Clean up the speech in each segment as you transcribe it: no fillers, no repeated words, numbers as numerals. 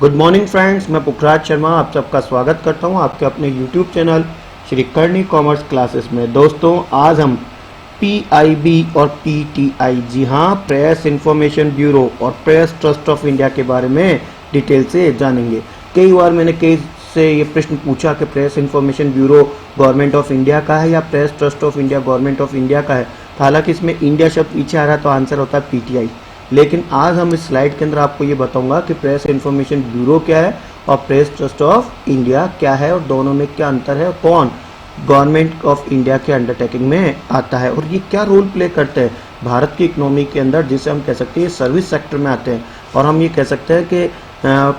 Good morning friends, मैं पुखराज शर्मा आप सबका स्वागत करता हूं आपके अपने YouTube channel Shri Karni commerce classes में। दोस्तों, आज हम पीआईबी और पीटीआई, जी हां, प्रेस इंफॉर्मेशन ब्यूरो और प्रेस ट्रस्ट ऑफ इंडिया के बारे में डिटेल से जानेंगे। कई बार मैंने कई से ये प्रश्न पूछा कि press information bureau government of India का है या press trust of India government of India का है। हालांकि इसमें इंडिया शब्द पीछे आ रहा है तो आंसर होता है पीटीआई। लेकिन आज हम इस स्लाइड के अंदर आपको ये बताऊंगा कि प्रेस इंफॉर्मेशन ब्यूरो क्या है और प्रेस ट्रस्ट ऑफ इंडिया क्या है और दोनों में क्या अंतर है, कौन गवर्नमेंट ऑफ इंडिया के अंडरटेकिंग में आता है और ये क्या रोल प्ले करते हैं भारत की इकोनॉमी के अंदर, जिसे हम कह सकते हैं सर्विस सेक्टर में आते हैं। और हम ये कह सकते हैं कि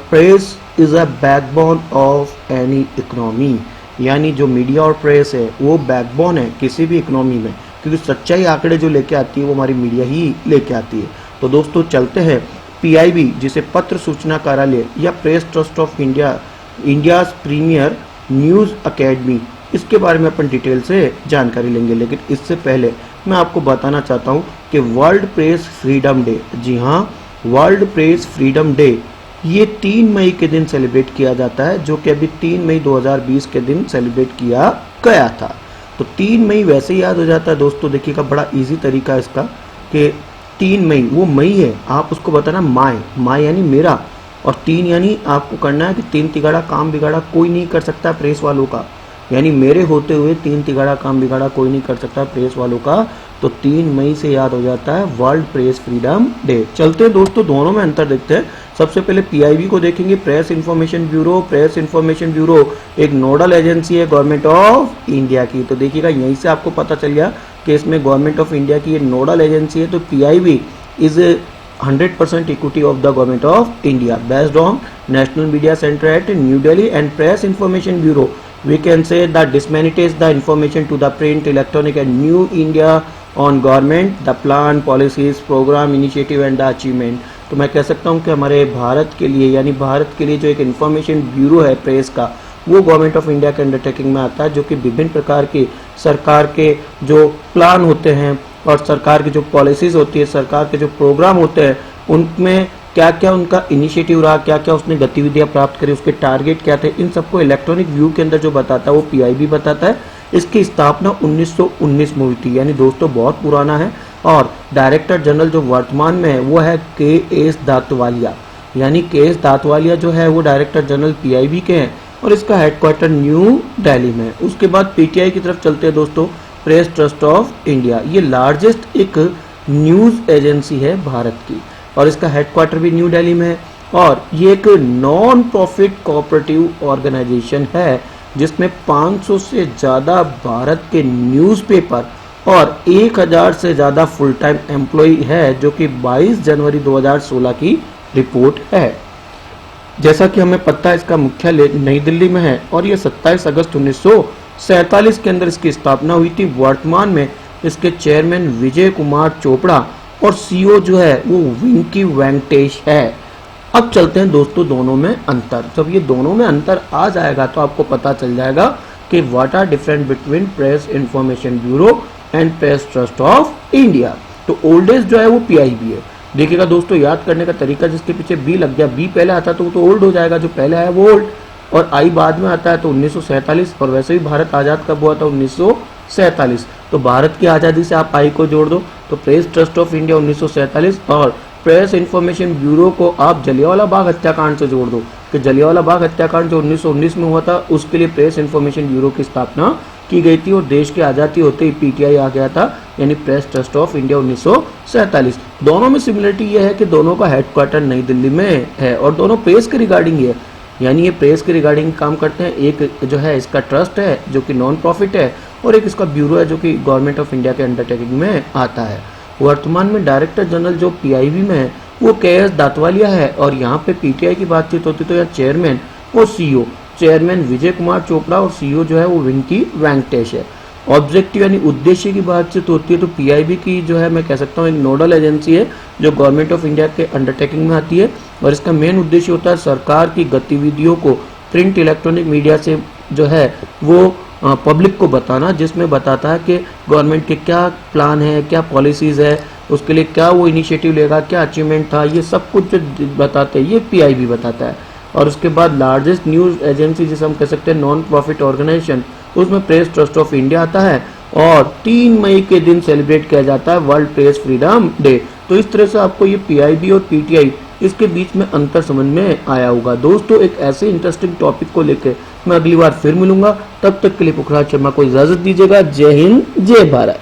press is a backbone of any economy, यानी जो मीडिया और प्रेस है वो बैकबोन है किसी भी इकोनॉमी में, क्योंकि सच्चाई आंकड़े जो लेके आती है वो हमारी मीडिया ही लेके आती है। तो दोस्तों चलते हैं पीआईबी, जिसे पत्र सूचना कार्यालय या press trust of India, India's premier news academy, इसके बारे में अपन डिटेल से जानकारी लेंगे। लेकिन इससे पहले मैं आपको बताना चाहता हूं कि वर्ल्ड प्रेस फ्रीडम डे, जी हां, वर्ल्ड प्रेस फ्रीडम डे, ये 3 मई के दिन सेलिब्रेट किया जाता है, जो कि अभी 3 मई 2020 के दिन सेलिब्रेट किया गया था। तो 3 मई वैसे याद हो जाता है दोस्तों। देखिएगा, बड़ा इजी तरीका इसका कि 3 मई वो मई है, आप उसको बताना माय यानी मेरा, और 3 यानी आपको करना है कि 3 तिगाड़ा काम बिगाड़ा कोई नहीं कर सकता प्रेस वालों का, यानी मेरे होते हुए 3 तिगाड़ा काम बिगाड़ा कोई नहीं कर सकता प्रेस वालों का। तो 3 मई से याद हो जाता है वर्ल्ड प्रेस फ्रीडम डे। चलते हैं दोस्तों, दोनों में अंतर देखते हैं। सबसे पहले पीआईबी को देखेंगे, press information bureau. Press information bureau एक नोडल एजेंसी है गवर्नमेंट ऑफ इंडिया की। तो देखिएगा, यहीं से आपको पता चल गया कि इसमें गवर्नमेंट ऑफ इंडिया की ये नोडल एजेंसी है। तो PIB is 100% equity of the government of India based on national media centre at new Delhi and press information bureau we can say that disseminates the information to the print, electronic and new India on government, the plan, policies, program, initiative and the achievement। तो मैं कह सकता हूँ कि हमारे भारत के लिए, यानी भारत के लिए जो एक इंफॉर्मेशन ब्यूरो है प्रेस का, वो गवर्नमेंट ऑफ इंडिया के अंडरटेकिंग में आता है, जो कि विभिन्न प्रकार के सरकार के जो प्लान होते हैं और सरकार की जो पॉलिसीज होती है, सरकार के जो प्रोग्राम होते हैं, उनमें क्या क्या उनका इनिशिएटिव रहा, क्या क्या उसने गतिविधियां प्राप्त करी, उसके टारगेट क्या थे, इन सबको इलेक्ट्रॉनिक व्यू के अंदर जो बताता है वो पीआईबी बताता है। इसकी स्थापना 1919 में हुई थी, यानी दोस्तों बहुत पुराना है। और डायरेक्टर जनरल जो वर्तमान में है वो है के.एस. दातवालिया, यानी के.एस. दातवालिया जो है वो डायरेक्टर जनरल पीआईबी के हैं और इसका हेडक्वार्टर न्यू दिल्ली में है। उसके बाद पीटीआई की तरफ चलते हैं दोस्तों, प्रेस ट्रस्ट ऑफ इंडिया। ये लार्जेस्ट एक न्यूज एजेंसी है भारत की और इसका हेडक्वार्टर भी न्यू दिल्ली में है। और ये एक नॉन प्रॉफिट कोऑपरेटिव ऑर्गेनाइजेशन है जिसमें 500 से ज़्यादा भारत के न्यूज़पेपर और 1000 से ज़्यादा फुल टाइम एम्प्लॉय है, जो कि 22 जनवरी 2016 की रिपोर्ट है। जैसा कि हमें पता है, इसका मुख्यालय नई दिल्ली में है और ये 27 अगस्त 1947 के अंदर इसकी स्थापना हुई थी। वर्तमान में इसके चेयरमैन विजय कुमार चोपड़ा और सीईओ जो है वो विंकी वेंकटेश है। अब चलते हैं दोस्तों दोनों में अंतर। जब ये दोनों में अंतर आ जाएगा तो आपको पता चल जाएगा कि what are different between press information bureau and press trust of India. तो ओल्डेस्ट जो है वो पीआईबी है। देखिएगा दोस्तों, याद करने का तरीका, जिसके पीछे बी लग गया, बी पहले आता तो वो तो ओल्ड हो जाएगा, जो पहले है वो ओल्ड, और आई बाद में आता है तो 1947। और वैसे भी भारत आज़ाद कब हुआ था? 1947। तो भारत की आज़ादी से आप आई को जोड़ दो तो प्रेस ट्रस्ट ऑफ इंडिया 1947, और प्रेस इंफॉर्मेशन ब्यूरो को आप जलियांवाला बाग हत्याकांड से जोड़ दो कि जलियांवाला बाग हत्याकांड जो 1919 में हुआ था उसके लिए प्रेस इंफॉर्मेशन ब्यूरो की स्थापना की गई थी और देश की आज़ादी होते ही पीटीआई आ गया था, यानी प्रेस ट्रस्ट ऑफ इंडिया 1947। दोनों में सिमिलरिटी यह है कि दोनों का हेडक्वार्टर नई दिल्ली में है और दोनों प्रेस के रिगार्डिंग है, यानी ये प्रेस के रिगार्डिंग काम करते हैं। एक जो है इसका ट्रस्ट है जो कि नॉन प्रॉफिट है और एक इसका ब्यूरो है जो कि गवर्नमेंट ऑफ इंडिया के अंडरटेकिंग में आता है। वर्तमान में डायरेक्टर जनरल जो पीआईबी में है वो के.एस. दातवालिया है और यहाँ पे पीटीआई की बातचीत होती तो यहाँ चेयरमैन और सीईओ, चेयरमैन विजय कुमार चोपड़ा और सीईओ जो है वो विंकी वेंकटेश है। ऑब्जेक्टिव यानी उद्देश्य की बातचीत होती है तो पीआईबी की जो है मैं कह सकता हूँ एक नोडल एजेंसी है जो गवर्नमेंट ऑफ इंडिया के अंडरटेकिंग में आती है और इसका मेन उद्देश्य होता है सरकार की गतिविधियों को प्रिंट इलेक्ट्रॉनिक मीडिया से जो है वो पब्लिक को बताना, जिसमें बताता है कि गवर्नमेंट के क्या प्लान है, क्या पॉलिसीज़ है, उसके लिए क्या वो इनिशिएटिव लेगा, क्या अचीवमेंट था, ये सब कुछ जो बताते हैं ये पीआईबी बताता है। और उसके बाद लार्जेस्ट न्यूज एजेंसी जिसे हम कह सकते हैं नॉन प्रॉफिट ऑर्गेनाइजेशन, उसमें प्रेस ट्रस्ट ऑफ इंडिया आता है और 3 मई के दिन सेलिब्रेट किया जाता है वर्ल्ड प्रेस फ्रीडम डे। तो इस तरह से आपको ये पीआईबी और पीटीआई इसके बीच में अंतर समझ में आया होगा। दोस्तों एक ऐसे इंटरेस्टिंग टॉपिक को लेकर मैं अगली बार फिर मिलूंगा, तब तक के लिए पुखराज शर्मा को इजाजत दीजिएगा। जय हिंद, जय भारत।